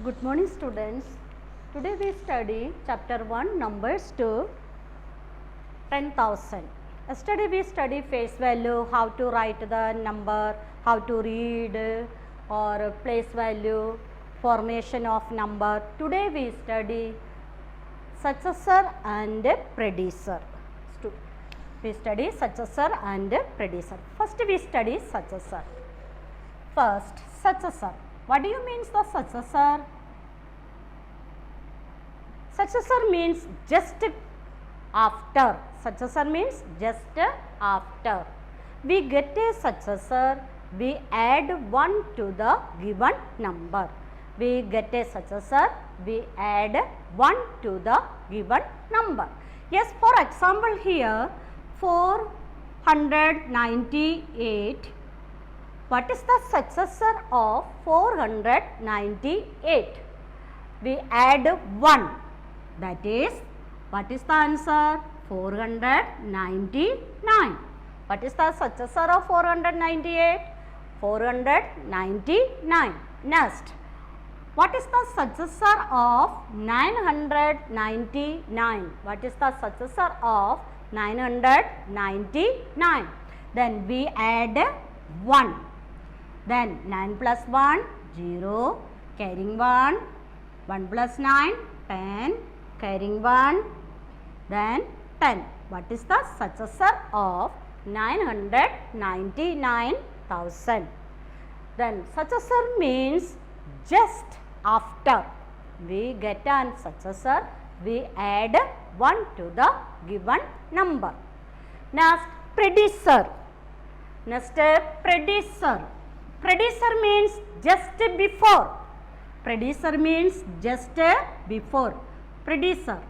Good morning students. Today we study chapter 1 numbers to 10,000. Yesterday we study face value, how to write the number, how to read or place value, formation of number. Today we study successor and predecessor. We study successor and predecessor. First we study successor. First, successor. What do you mean the successor? Successor means just after. Successor means just after. We get a successor, we add 1 to the given number. We get a successor, we add 1 to the given number. Yes, for example here 498. What is the successor of 498? We add 1. That is, what is the answer? 499. What is the successor of 498? 499. Next, what is the successor of 999? What is the successor of 999? Then we add 1. Then 9 plus 1, 0, carrying 1, 1 plus 9, 10, carrying 1, then 10. What is the successor of 999,000? Then successor means just after. We get an successor, we add 1 to the given number. Next, predecessor. Next, predecessor. Predecessor means just before. Predecessor means just before. Predecessor.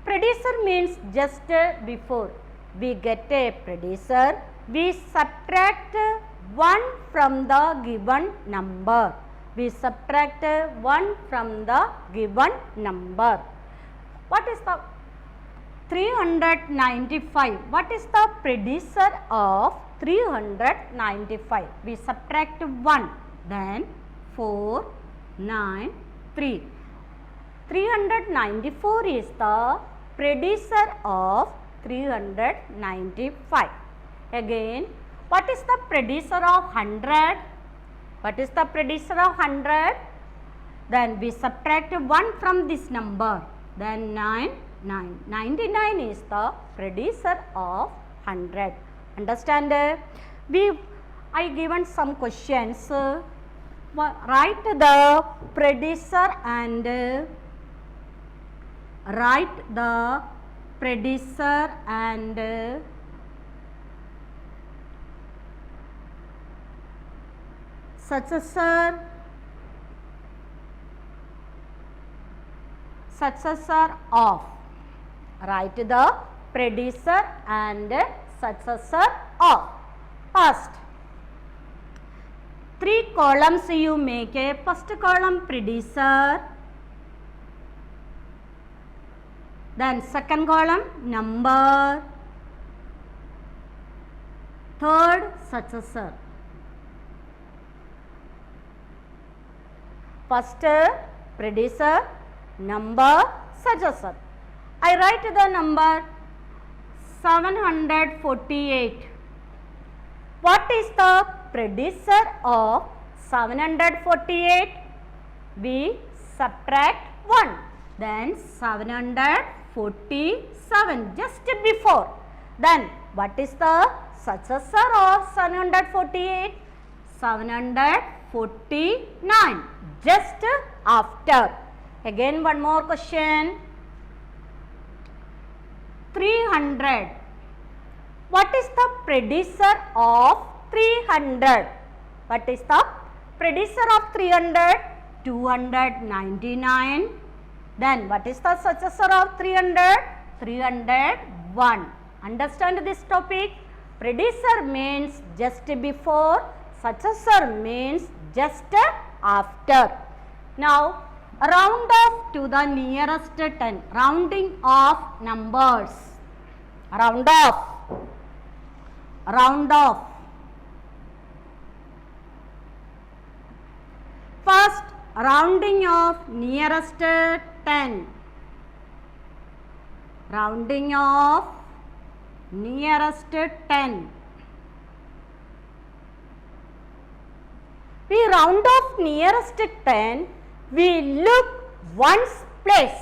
Predecessor means just before. We get a predecessor. We subtract 1 from the given number. We subtract 1 from the given number. What is the 395? What is the predecessor of 395? We subtract 1, then 4, 9, 3. 394 is the predecessor of 395. Again, what is the predecessor of 100? What is the predecessor of 100? Then we subtract 1 from this number, then 9. 99 is the predecessor of 100. Understand? I given some questions. Write the predecessor and successor of. Write the predecessor and successor of. First, 3 columns you make. A first column predecessor, then second column number, third successor. First predecessor, number, successor. I write the number 748. What is the predecessor of 748? We subtract 1. Then 747 just before. Then what is the successor of 748? 749 just after. Again one more question. 300. What is the predecessor of 300? What is the predecessor of 300? 299. Then what is the successor of 300? 301. Understand this topic? Predecessor means just before, successor means just after. Now round off to the nearest 10. Rounding off numbers. Round off. rounding of nearest 10. Rounding of nearest 10. We round off nearest 10, we look ones place.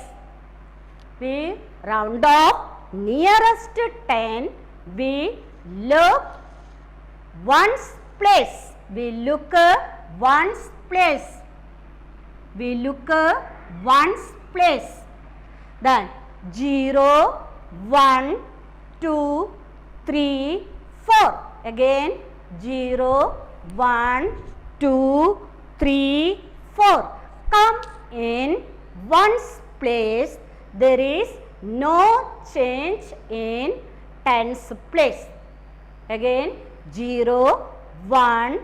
We round off nearest 10, we look ones place. We look ones place. We look ones place. Then 0, 1, 2, 3, 4. Again 0, 1, 2, 3, 4. Come in ones place. There is no change in tens place. Again 0, 1,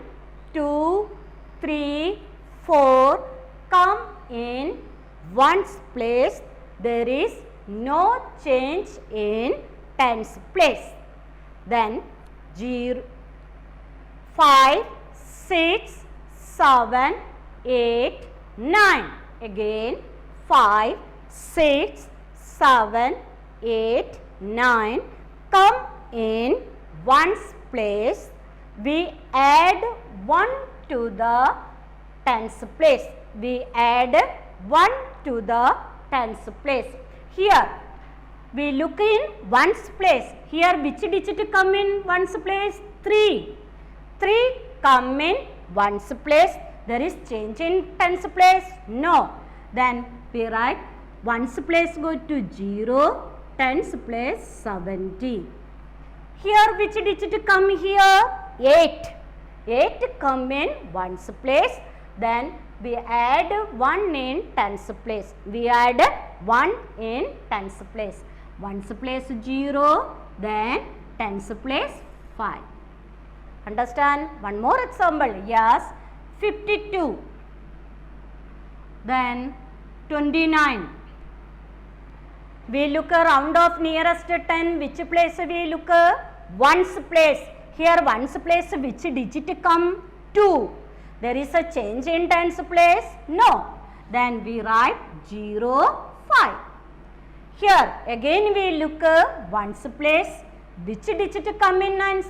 2, 3, 4. Come in ones place. There is no change in tens place. Then 0, 5, 6, 7, 8, 9. Again 5, 6, 7, 8, 9. Come in ones place. We add 1 to the tens place. We add 1 to the tens place. Here we look in ones place. Here which digit come in ones place? 3. 3 come in ones place. There is change in tens place? No. Then we write ones place go to 0, tens place 70. Here which digit come here? 8. 8 come in ones place. Then we add 1 in tens place. We add 1 in tens place. Ones place 0, then tens place 5. Understand? One more example. Yes, 52. Then 29. We look a round of nearest 10. Which place we look? Ones place. Here ones place which digit come? 2. There is a change in tens place? No. Then we write 0, 5. Here again we look ones place. Which digit come in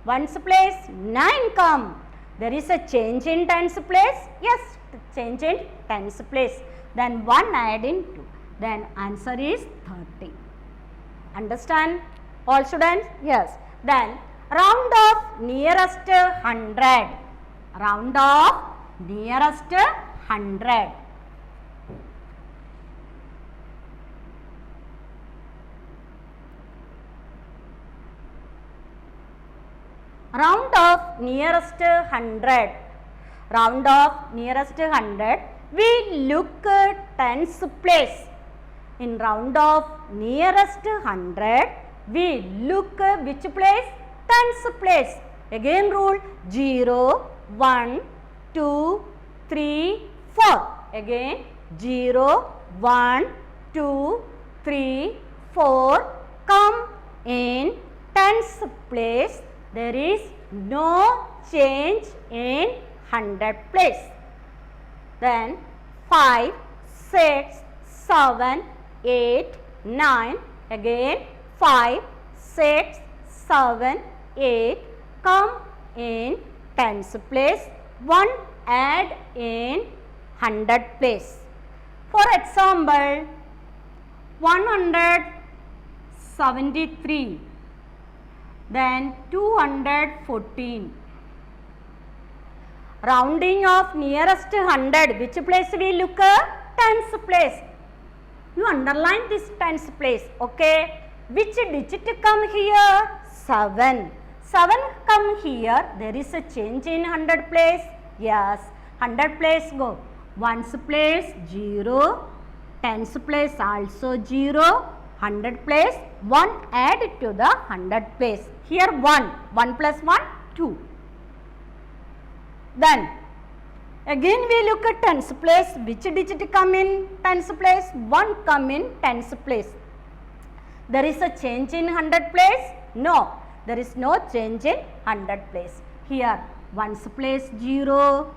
ones place? 9 come. There is a change in tens place? Yes, change in tens place. Then 1 add in 2. Then answer is 30. Understand all students? Yes. Then round off nearest 100. Round off nearest 100. Round off nearest 100. Round off nearest 100. We look tens place. In round off nearest 100, we look which place? Tens place. Again rule 0, 1, 2, 3, 4. Again 0, 1, 2, 3, 4. Come in tens place. There is no change in 100 place. Then 5, 6, 7, 8, 9. Again 5, 6, 7, 8. Come in tens place. 1 add in 100 place. For example, 173. Then 214. Rounding of nearest 100. Which place we look? Tens place. You underline this tens place. Okay. Which digit come here? 7. 7 come here. There is a change in 100 place. Yes. 100 place go. Ones place 0. Tens place also 0. 100 place 1 add to the 100 place. Here 1. 1 plus 1 2. Then again we look at tens place. Which digit come in tens place? 1 come in tens place. There is a change in 100 place? No. There is no change in 100 place. Here ones place 0.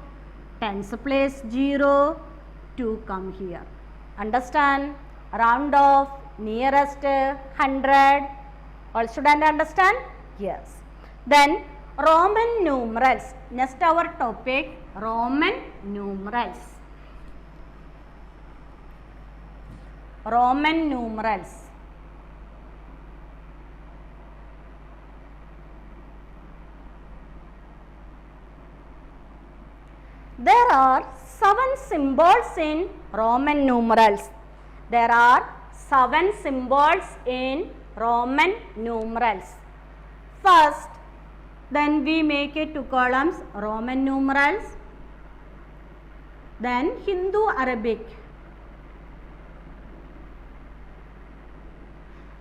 tens place 0, 2 come here. Understand? Round off nearest 100. All students understand? Yes. Then Roman numerals. Next our topic, Roman numerals. Roman numerals. There are 7 symbols in Roman numerals. There are 7 symbols in Roman numerals. First, then we make it 2 columns, Roman numerals. Then Hindu Arabic.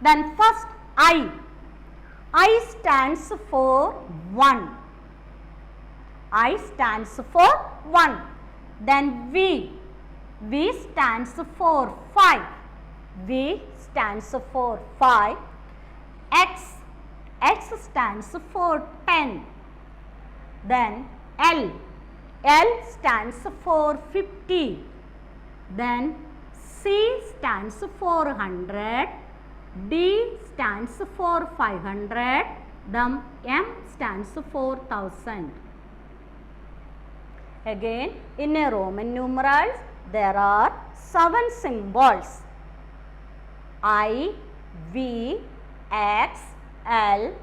Then first I. I stands for 1. I stands for 1. Then V. V stands for 5. V stands for 5. X. X stands for 10. Then L. L stands for 50. Then C stands for 100. D stands for 500. Then M stands for 1000. Again, in a Roman numerals, there are 7 symbols. I, V, X, L,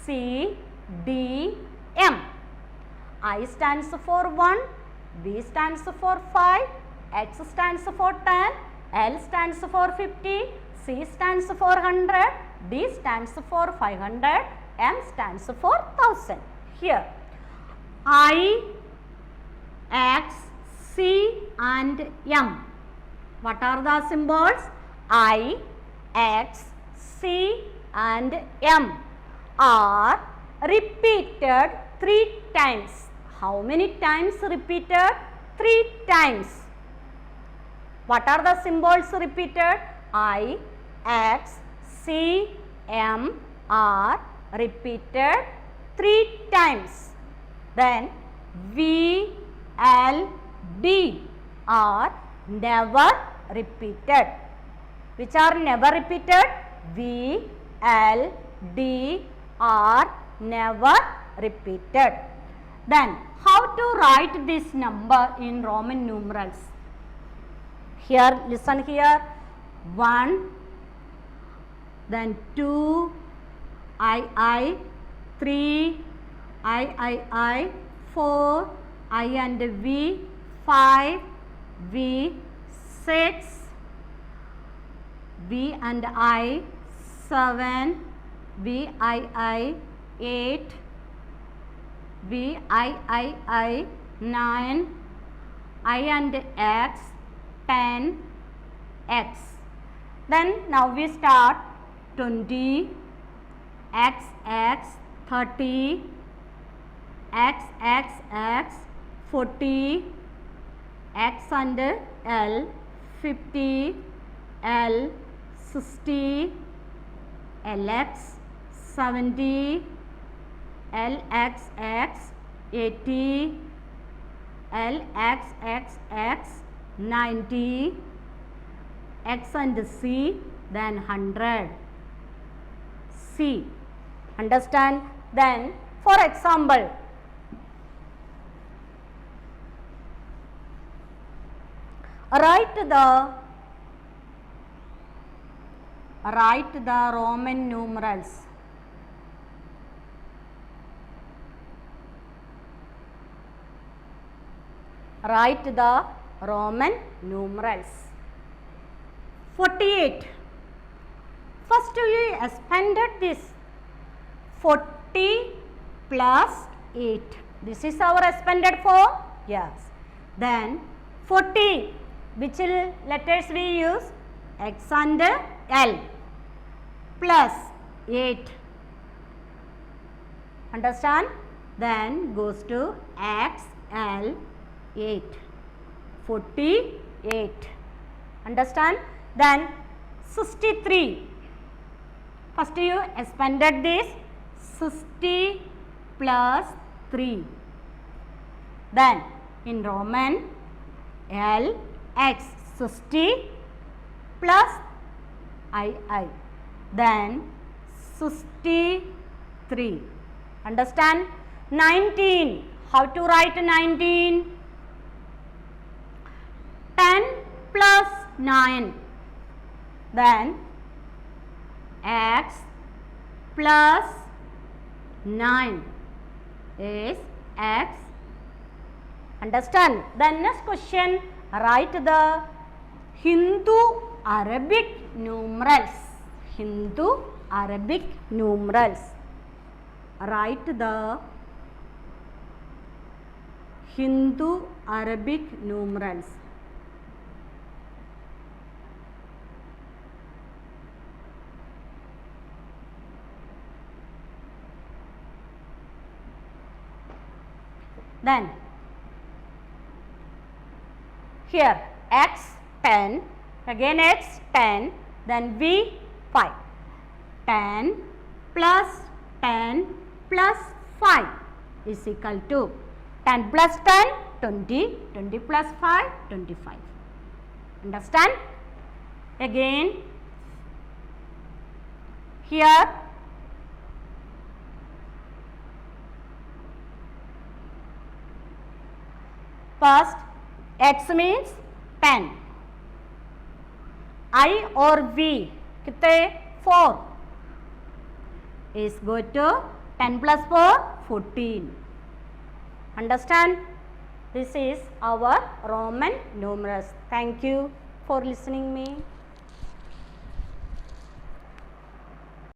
C, D, M. I stands for 1, V stands for 5, X stands for 10, L stands for 50, C stands for 100, D stands for 500, M stands for 1000. Here, I, X, C and M. What are the symbols? I, X, C and M are repeated 3 times. How many times repeated? 3 times. What are the symbols repeated? I, X, C, M are repeated 3 times. Then V, L, D are never repeated. Which are never repeated? V, L, D are never repeated. Then how to write this number in Roman numerals? Here, listen here. 1, then 2, I, 3, I, 4, I and V, 5, V, 6, V and I, 7, V, I, 8, V, I, 9, I and X, 10, X. Then now we start 20, X, 30, X, 40, X and L, 50, L, 60, LX, 70, LXX, 80, LXXX, 90, X and C, then 100. C. Understand? Then, for example, write the Roman numerals. Write the Roman numerals. 48. First we expanded this 40 plus 8. This is our expanded form. Yes. Then 40. Which letters we use? X and L. Plus 8. Understand? Then goes to X, L, 8. 48. Understand? Then 63. First you expanded this 60 plus 3. Then in Roman L x 60 plus II, then 63. Understand? 19. How to write 19? 10 plus 9, then x plus 9 is x. Understand? The next question, write the Hindu Arabic numerals. Hindu Arabic numerals. Write the Hindu Arabic numerals. Then here x 10, again x 10, then v 5. 10 plus 10 plus 5 is equal to 10 plus 10, 20, 20 plus 5, 25. Understand? Again here first x means 10, I or v कितने 4 is go to 10 plus 4, 14. Understand? This is our Roman numerals. Thank you for listening me.